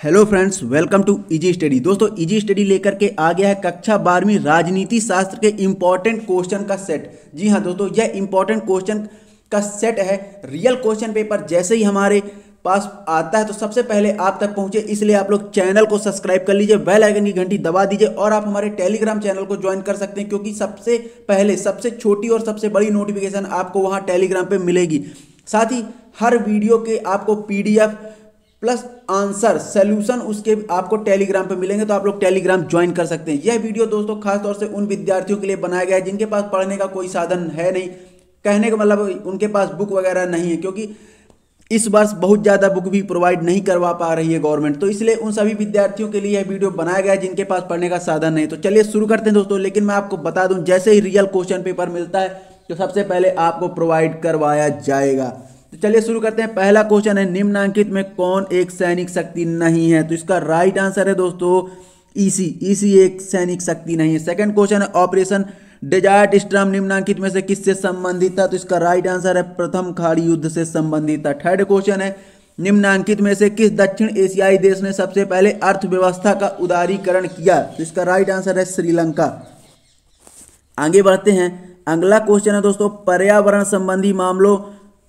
Hello friends, welcome to easy study. दोस्तों, easy study लेकर के आ गया है कक्षा 12वीं राजनीति शास्त्र के इंपॉर्टेंट क्वेश्चन का सेट। जी हाँ दोस्तों, यह इंपॉर्टेंट क्वेश्चन का सेट है। रियल क्वेश्चन पेपर जैसे ही हमारे पास आता है तो सबसे पहले आप तक पहुंचे, इसलिए आप लोग चैनल को सब्सक्राइब कर लीजिए, बेल आइकन की घंटी दबा दीजिए और आप हमारे टेलीग्राम चैनल को ज्वाइन कर सकते हैं, क्योंकि सबसे पहले सबसे छोटी और सबसे बड़ी नोटिफिकेशन आपको वहां टेलीग्राम पे मिलेगी। साथ ही हर वीडियो के आपको पीडीएफ प्लस आंसर सॉल्यूशन उसके आपको टेलीग्राम पे मिलेंगे, तो आप लोग टेलीग्राम ज्वाइन कर सकते हैं। यह वीडियो दोस्तों खास तौर से उन विद्यार्थियों के लिए बनाया गया है जिनके पास पढ़ने का कोई साधन है नहीं, कहने का मतलब उनके पास बुक वगैरह नहीं है, क्योंकि इस वर्ष बहुत ज़्यादा बुक भी प्रोवाइड नहीं करवा पा रही है गवर्नमेंट। तो इसलिए उन सभी विद्यार्थियों के लिए यह वीडियो बनाया गया है जिनके पास पढ़ने का साधन नहीं। तो चलिए शुरू करते हैं दोस्तों। लेकिन मैं आपको बता दूं, जैसे ही रियल क्वेश्चन पेपर मिलता है तो सबसे पहले आपको प्रोवाइड करवाया जाएगा। तो चलिए शुरू करते हैं। पहला क्वेश्चन है, निम्नलिखित में कौन एक सैनिक शक्ति नहीं है? तो इसका राइट आंसर है दोस्तों ईसी एक सैनिक शक्ति नहीं है। सेकंड क्वेश्चन है, ऑपरेशन डेजर्ट स्टॉर्म निम्नलिखित में से किससे संबंधित था? तो इसका राइट आंसर है प्रथम खाड़ी युद्ध से संबंधित था। थर्ड क्वेश्चन है, निम्नलिखित में से किस दक्षिण एशियाई देश ने सबसे पहले अर्थव्यवस्था का उदारीकरण किया? तो इसका राइट आंसर है श्रीलंका। आगे बढ़ते हैं। अगला क्वेश्चन है दोस्तों, पर्यावरण संबंधी मामलों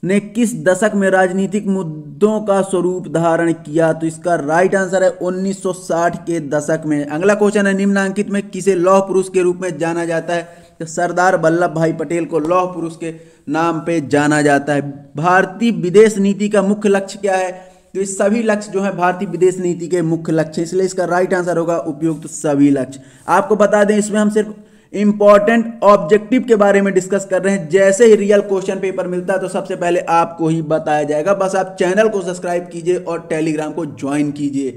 ने किस दशक में राजनीतिक मुद्दों का स्वरूप धारण किया? तो इसका राइट आंसर है 1960 के दशक में। अगला क्वेश्चन है, निम्नलिखित में किसे लौह पुरुष के रूप में जाना जाता है? तो सरदार वल्लभ भाई पटेल को लौह पुरुष के नाम पे जाना जाता है। भारतीय विदेश नीति का मुख्य लक्ष्य क्या है? तो इस सभी लक्ष्य जो है भारतीय विदेश नीति के मुख्य लक्ष्य, इसलिए इसका राइट आंसर होगा उपयुक्त सभी लक्ष्य। आपको बता दें, इसमें हम सिर्फ इंपॉर्टेंट ऑब्जेक्टिव के बारे में डिस्कस कर रहे हैं। जैसे ही रियल क्वेश्चन पेपर मिलता है तो सबसे पहले आपको ही बताया जाएगा। बस आप चैनल को सब्सक्राइब कीजिए और टेलीग्राम को ज्वाइन कीजिए।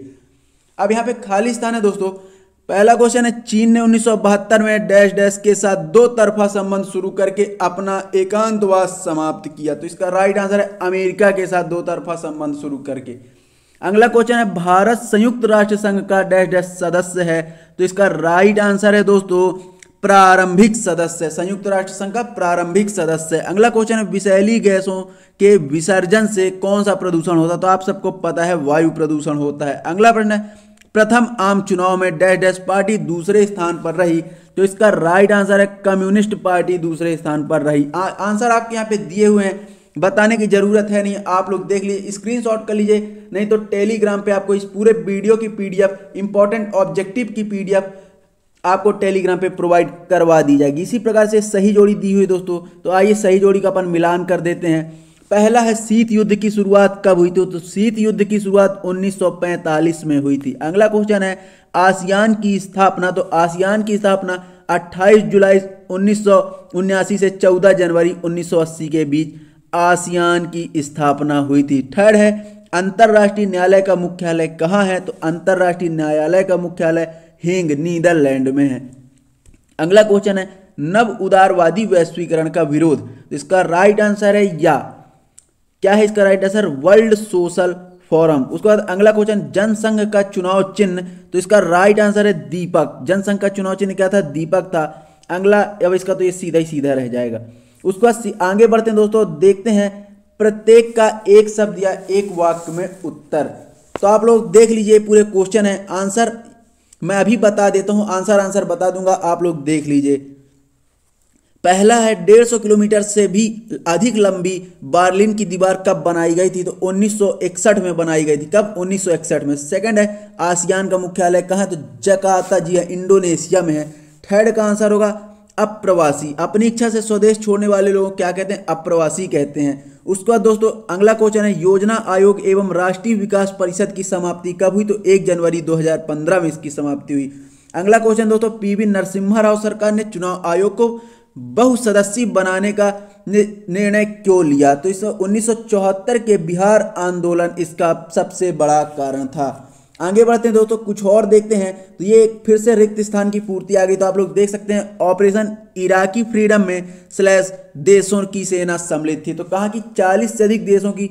अब यहाँ पे खाली स्थान है दोस्तों। पहला क्वेश्चन है, चीन ने 1972 में डैश डैश के साथ दो तरफा संबंध शुरू करके अपना एकांतवास समाप्त किया? तो इसका राइट आंसर है अमेरिका के साथ दो तरफा संबंध शुरू करके। अगला क्वेश्चन है, भारत संयुक्त राष्ट्र संघ का डैश डैश सदस्य है? तो इसका राइट आंसर है दोस्तों प्रारंभिक सदस्य, संयुक्त राष्ट्र संघ का प्रारंभिक सदस्य। अगला क्वेश्चन है, विषैली गैसों के विसर्जन से कौन सा प्रदूषण होता है? तो आप सबको पता है वायु प्रदूषण होता है। अगला प्रश्न है, प्रथम आम चुनाव में डैश डैश पार्टी दूसरे स्थान पर रही? तो इसका राइट आंसर है कम्युनिस्ट पार्टी दूसरे स्थान पर रही। आंसर आपके यहाँ पे दिए हुए हैं, बताने की जरूरत है नहीं, आप लोग देख लीजिए, स्क्रीनशॉट कर लीजिए, नहीं तो टेलीग्राम पे आपको इस पूरे वीडियो की पीडीएफ, इंपॉर्टेंट ऑब्जेक्टिव की पीडीएफ आपको टेलीग्राम पे प्रोवाइड करवा दी जाएगी। इसी प्रकार से सही जोड़ी दी हुई दोस्तों। तो आइए सही जोड़ी का अपन मिलान कर देते हैं। पहला है, शीत युद्ध की शुरुआत कब हुई थी? तो शीत युद्ध की शुरुआत 1945 में हुई थी। अगला क्वेश्चन है, आसियान की स्थापना? तो आसियान की स्थापना 28 जुलाई 1979 से 14 जनवरी 1980 के बीच आसियान की स्थापना हुई थी। थर्ड है, अंतर्राष्ट्रीय न्यायालय का मुख्यालय कहाँ है? तो अंतर्राष्ट्रीय न्यायालय का मुख्यालय हेंग नीदरलैंड में है। अगला क्वेश्चन है, नव उदारवादी वैश्वीकरण का विरोध? तो इसका राइट आंसर है क्या है इसका right answer? World social forum. उसके बाद अगला क्वेश्चन, जनसंघ का चुनाव चिन्ह? तो इसका राइट आंसर है दीपक। जनसंघ का चुनाव चिन्ह क्या था? दीपक था। अगला, अब इसका तो ये सीधा ही सीधा रह जाएगा। उसके बाद आगे बढ़ते हैं दोस्तों, देखते हैं प्रत्येक का एक शब्द या एक वाक्य में उत्तर। तो आप लोग देख लीजिए, पूरे क्वेश्चन है, आंसर मैं अभी बता देता हूं, आंसर बता दूंगा, आप लोग देख लीजिए। पहला है, 150 किलोमीटर से भी अधिक लंबी बर्लिन की दीवार कब बनाई गई थी? तो 1961 में बनाई गई थी। कब? 1961 में। सेकंड है, आसियान का मुख्यालय कहाँ है? तो जकार्ता, जी है, इंडोनेशिया में है। थर्ड का आंसर होगा अप्रवासी। अपनी इच्छा से स्वदेश छोड़ने वाले लोगों को क्या कहते हैं? अप्रवासी कहते हैं। उसके बाद दोस्तों अगला क्वेश्चन है, योजना आयोग एवं राष्ट्रीय विकास परिषद की समाप्ति कब हुई? तो 1 जनवरी 2015 में इसकी समाप्ति हुई। अगला क्वेश्चन दोस्तों, पीवी नरसिम्हा राव सरकार ने चुनाव आयोग को बहुसदस्यीय बनाने का निर्णय क्यों लिया? तो इस 1974 के बिहार आंदोलन इसका सबसे बड़ा कारण था। आगे बढ़ते हैं दोस्तों, कुछ और देखते हैं। तो ये फिर से रिक्त स्थान की पूर्ति आ गई। तो आप लोग देख सकते हैं, ऑपरेशन इराकी फ्रीडम में / देशों की सेना सम्मिलित थी। तो कहा कि 40 से अधिक देशों की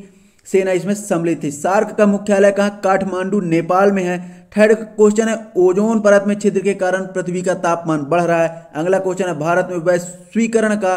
सेना इसमें सम्मिलित थी। सार्क का मुख्यालय कहाँ? काठमांडू, नेपाल में है। थर्ड क्वेश्चन है, ओजोन परत में छिद्र के कारण पृथ्वी का तापमान बढ़ रहा है। अगला क्वेश्चन है, भारत में वैश्वीकरण का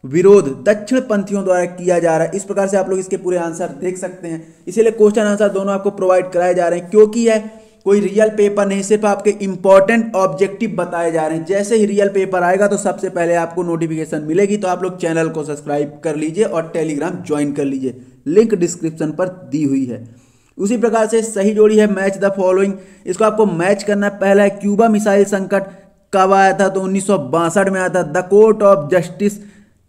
विरोध दक्षिण पंथियों द्वारा किया जा रहा है। इस प्रकार से आप लोग इसके पूरे आंसर देख सकते हैं। इसीलिए क्वेश्चन आंसर दोनों आपको प्रोवाइड कराए जा रहे हैं, क्योंकि यह कोई रियल पेपर नहीं, सिर्फ आपके इंपॉर्टेंट ऑब्जेक्टिव बताए जा रहे हैं। जैसे ही रियल पेपर आएगा तो सबसे पहले आपको नोटिफिकेशन मिलेगी। तो आप लोग चैनल को सब्सक्राइब कर लीजिए और टेलीग्राम ज्वाइन कर लीजिए, लिंक डिस्क्रिप्शन पर दी हुई है। उसी प्रकार से सही जोड़ी है मैच द फॉलोइंग, इसको आपको मैच करना है। पहला है क्यूबा मिसाइल संकट कब आया था, तो 1962 में आया था। द कोर्ट ऑफ जस्टिस,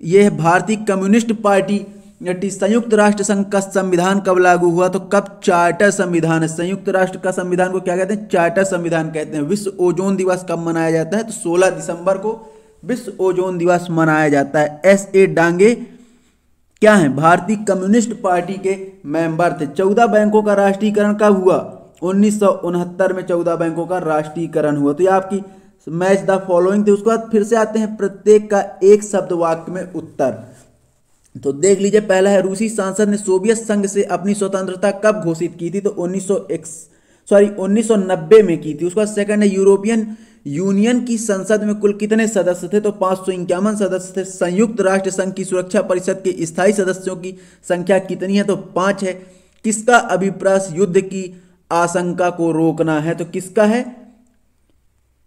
ये है भारतीय कम्युनिस्ट पार्टी। संयुक्त राष्ट्र संघ का संविधान कब लागू हुआ, तो कब चार्टर संविधान है। संयुक्त राष्ट्र का संविधान को क्या कहते हैं, चार्टर संविधान कहते हैं। विश्व ओजोन दिवस कब मनाया जाता है, तो 16 दिसंबर को विश्व ओजोन दिवस मनाया जाता है। S.A. डांगे क्या है, भारतीय कम्युनिस्ट पार्टी के मेंबर थे। 14 बैंकों का राष्ट्रीयकरण कब हुआ, 1969 में 14 बैंकों का राष्ट्रीयकरण हुआ। तो ये आपकी मैच द फॉलोइंग थे। उसके बाद फिर से आते हैं प्रत्येक का एक शब्द वाक्य में उत्तर। तो देख लीजिए, पहला है रूसी सांसद ने सोवियत संघ से अपनी स्वतंत्रता कब घोषित की थी, तो 1990 में की थी। उसके बाद सेकंड है यूरोपियन यूनियन की संसद में कुल कितने सदस्य थे, तो 551 सदस्य थे। संयुक्त राष्ट्र संघ की सुरक्षा परिषद के स्थायी सदस्यों की संख्या कितनी है, तो 5 है। किसका अभिप्राय युद्ध की आशंका को रोकना है, तो किसका है,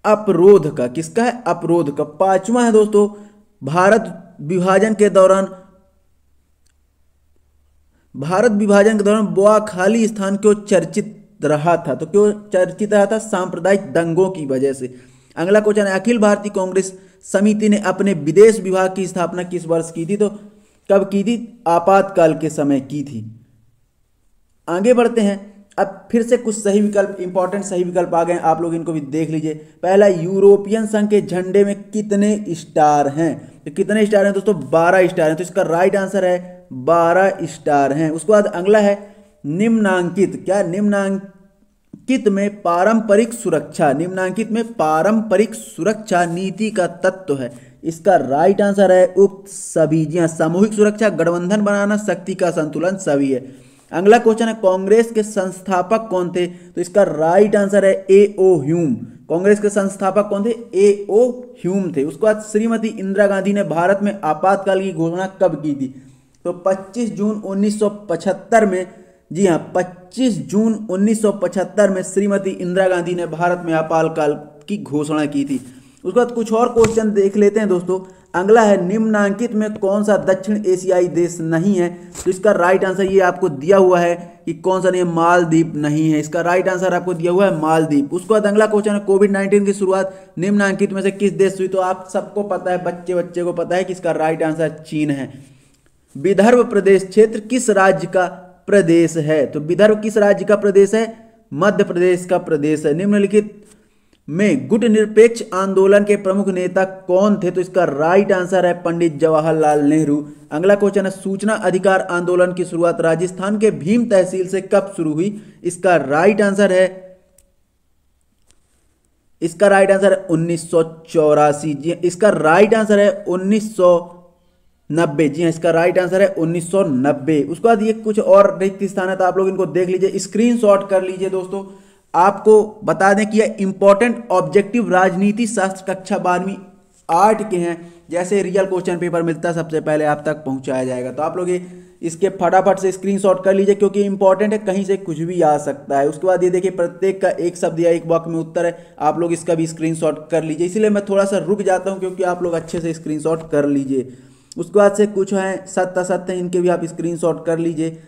अपरोध का। किसका है, अपरोध का। 5वां है दोस्तों, भारत विभाजन के दौरान बोआ खाली स्थान क्यों चर्चित रहा था, तो क्यों चर्चित रहा था, सांप्रदायिक दंगों की वजह से। अगला क्वेश्चन है अखिल भारतीय कांग्रेस समिति ने अपने विदेश विभाग की स्थापना किस वर्ष की थी, तो कब की थी, आपातकाल के समय की थी। आगे बढ़ते हैं, अब फिर से कुछ सही विकल्प, इंपॉर्टेंट सही विकल्प आ गए, आप लोग इनको भी देख लीजिए। पहला, यूरोपियन संघ के झंडे में कितने स्टार हैं, तो कितने स्टार हैं दोस्तों, 12 स्टार हैं। तो इसका राइट आंसर है 12 स्टार हैं। उसके बाद अगला है निम्नांकित, क्या निम्नांकित में पारंपरिक सुरक्षा, निम्नांकित में पारंपरिक सुरक्षा नीति का तत्व है। इसका राइट आंसर है उक्त सभी। जी हाँ, सामूहिक सुरक्षा, गठबंधन बनाना, शक्ति का संतुलन, सभी है। अगला क्वेश्चन है कांग्रेस के संस्थापक कौन थे, तो इसका राइट आंसर है A.O. ह्यूम। कांग्रेस के संस्थापक कौन थे, A.O. ह्यूम थे। उसके बाद श्रीमती इंदिरा गांधी ने भारत में आपातकाल की घोषणा कब की थी, तो 25 जून 1975 में। जी हाँ, 25 जून 1975 में श्रीमती इंदिरा गांधी ने भारत में आपातकाल की घोषणा की थी। उसके बाद कुछ और क्वेश्चन देख लेते हैं दोस्तों। अगला है निम्नांकित में कौन सा दक्षिण एशियाई देश नहीं है, तो इसका राइट आंसर ये आपको दिया हुआ है कि कौन सा नहीं है, मालदीव नहीं है। इसका राइट आंसर आपको दिया हुआ है मालदीव। उसके बाद अगला क्वेश्चन है कोविड-19 की शुरुआत निम्नांकित में से किस देश से हुई, तो आप सबको पता है, बच्चे को पता है कि इसका राइट आंसर चीन है। विदर्भ प्रदेश क्षेत्र किस राज्य का प्रदेश है, तो विदर्भ किस राज्य का प्रदेश है, मध्य प्रदेश का प्रदेश है। निम्नलिखित में गुटनिरपेक्ष आंदोलन के प्रमुख नेता कौन थे, तो इसका राइट आंसर है पंडित जवाहरलाल नेहरू। अगला क्वेश्चन है सूचना अधिकार आंदोलन की शुरुआत राजस्थान के भीम तहसील से कब शुरू हुई, इसका राइट आंसर है 1984। जी इसका राइट आंसर है 1990। जी हाँ, इसका राइट आंसर है 1990। उसके बाद ये कुछ और रिक्त स्थान है, तो आप लोग इनको देख लीजिए, स्क्रीनशॉट कर लीजिए दोस्तों। आपको बता दें कि यह इंपॉर्टेंट ऑब्जेक्टिव राजनीति शास्त्र कक्षा 12वीं 8 के हैं। जैसे रियल क्वेश्चन पेपर मिलता है सबसे पहले आप तक पहुंचाया जाएगा। तो आप लोग ये इसके फटाफट से स्क्रीनशॉट कर लीजिए, क्योंकि इंपॉर्टेंट है, कहीं से कुछ भी आ सकता है। उसके बाद ये देखिए प्रत्येक का एक शब्द या एक वाक्य में उत्तर है, आप लोग इसका भी स्क्रीनशॉट कर लीजिए। इसीलिए मैं थोड़ा सा रुक जाता हूँ, क्योंकि आप लोग अच्छे से स्क्रीनशॉट कर लीजिए। उसके बाद से कुछ हैं सत्य असत्य, इनके भी आप स्क्रीनशॉट कर लीजिए।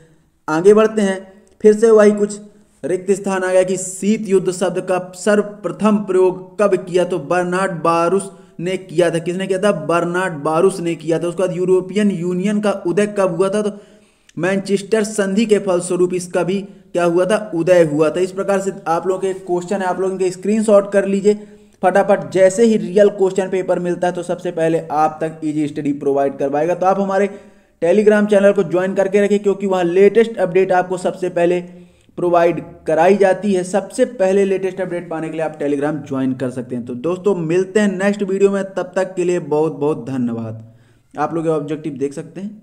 आगे बढ़ते हैं, फिर से वही कुछ रिक्त स्थान आ गया कि शीत युद्ध शब्द का सर्वप्रथम प्रयोग कब किया, तो बर्नार्ड बारूस ने किया था। किसने किया था, बर्नार्ड बारूस ने किया था। उसके बाद यूरोपियन यूनियन का उदय कब हुआ था, तो मैनचेस्टर संधि के फलस्वरूप इसका भी क्या हुआ था, उदय हुआ था। इस प्रकार से आप लोगों के क्वेश्चन है, आप लोग इनके स्क्रीनशॉट कर लीजिए फटाफट। जैसे ही रियल क्वेश्चन पेपर मिलता है तो सबसे पहले आप तक इजी स्टडी प्रोवाइड करवाएगा। तो आप हमारे टेलीग्राम चैनल को ज्वाइन करके रखिए, क्योंकि वहाँ लेटेस्ट अपडेट आपको सबसे पहले प्रोवाइड कराई जाती है। सबसे पहले लेटेस्ट अपडेट पाने के लिए आप टेलीग्राम ज्वाइन कर सकते हैं। तो दोस्तों मिलते हैं नेक्स्ट वीडियो में, तब तक के लिए बहुत बहुत धन्यवाद। आप लोग ऑब्जेक्टिव देख सकते हैं।